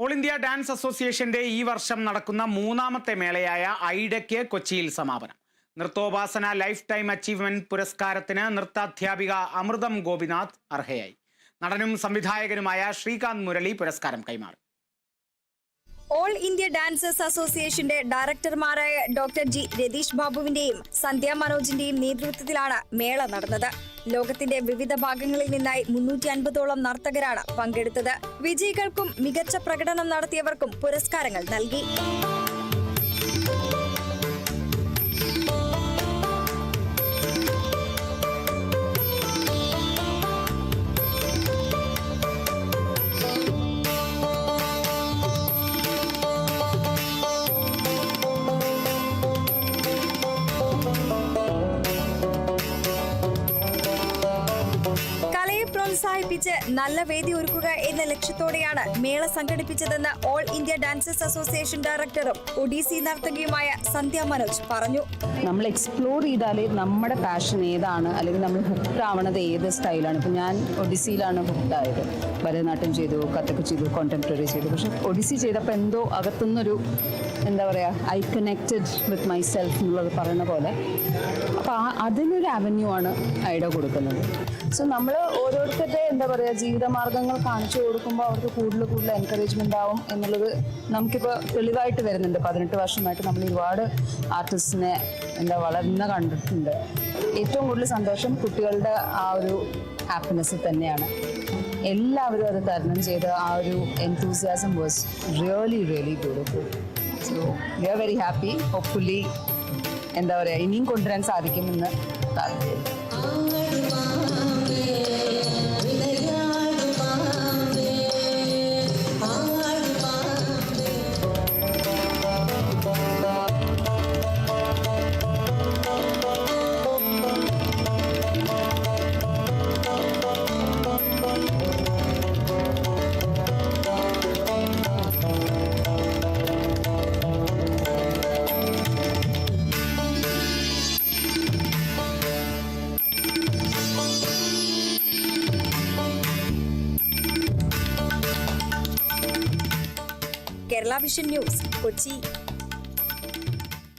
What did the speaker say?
All India dance അസോസിയേഷന്റെ ഈ വർഷം നടക്കുന്ന മൂന്നാമത്തെ മേളയായ ഐഡയ്ക്ക് കൊച്ചിയിൽ സമാപനം. നൃത്തോപാസന ലൈഫ് ടൈം അച്ചീവ്മെന്റ് പുരസ്കാരത്തിന് നൃത്താധ്യാപിക അമൃതം ഗോപിനാഥ് അർഹയായി. നടനും സംവിധായകനുമായ ശ്രീകാന്ത് മുരളി പുരസ്കാരം കൈമാറി. ഓൾ ഇന്ത്യ ഡാൻസേഴ്സ് അസോസിയേഷന്റെ ഡയറക്ടർമാരായ ഡോക്ടർ ജി രതീഷ് ബാബുവിന്റെയും സന്ധ്യ മനോജിന്റെയും നേതൃത്വത്തിലാണ് മേള നടന്നത്. ലോകത്തിന്റെ വിവിധ ഭാഗങ്ങളിൽ നിന്നായി 350ഓളം നർത്തകരാണ് പങ്കെടുത്തത്. വിജയികൾക്കും മികച്ച പ്രകടനം നടത്തിയവർക്കും പുരസ്കാരങ്ങൾ നൽകി. പ്രോത്സാഹിപ്പിച്ച് നല്ല വേദി ഒരുക്കുക എന്ന ലക്ഷ്യത്തോടെയാണ് മേള സംഘടിപ്പിച്ചതെന്ന് ഓൾ ഇന്ത്യ ഡാൻസേഴ്സ് അസോസിയേഷൻ ഡയറക്ടറും ഒഡീസി നർത്തകിയുമായ സന്ധ്യ മനോജ് പറഞ്ഞു. നമ്മൾ എക്സ്പ്ലോർ ചെയ്താലേ നമ്മുടെ പാഷൻ ഏതാണ്, അല്ലെങ്കിൽ നമ്മൾ ഹുക്ഡ് ആവണത് ഏത് സ്റ്റൈലാണ്. ഇപ്പം ഞാൻ ഒഡീസിയിലാണ് ഹുക്ഡ് ആയത്. ഭരതനാട്യം ചെയ്തു, കഥക് ചെയ്തു, കോണ്ടംപററി ചെയ്തു. പക്ഷെ ഒഡീസി ചെയ്തപ്പോൾ എന്തോ അകത്തുനിന്നൊരു എന്താ പറയുക, I connected with my self എന്നുള്ളത് പറയുന്ന പോലെ. അപ്പോൾ അതിനൊരു അവന്യൂ ആണ് ഐഡ കൊടുക്കുന്നത്. സോ നമ്മൾ ഓരോരുത്തരുടെ എന്താ പറയുക, ജീവിതമാർഗ്ഗങ്ങൾ കാണിച്ചു കൊടുക്കുമ്പോൾ അവർക്ക് കൂടുതൽ എൻകറേജ്മെൻ്റ് ആവും എന്നുള്ളത് നമുക്കിപ്പോൾ തെളിവായിട്ട് വരുന്നുണ്ട്. 18 വർഷമായിട്ട് നമ്മൾ ഒരുപാട് ആർട്ടിസ്റ്റിനെ വളർന്ന കണ്ടിട്ടുണ്ട്. ഏറ്റവും കൂടുതൽ സന്തോഷം കുട്ടികളുടെ ആ ഒരു ഹാപ്പിനെസ് തന്നെയാണ്. എല്ലാവരും അത് തരണം ചെയ്ത് ആ ഒരു enthusiasm was really beautiful. So we are very happy. Hopefully എന്താ പറയുക, ഇനിയും കൊണ്ടുവരാൻ സാധിക്കുമെന്ന് താല്പര്യം. Kerala vision news, Kochi.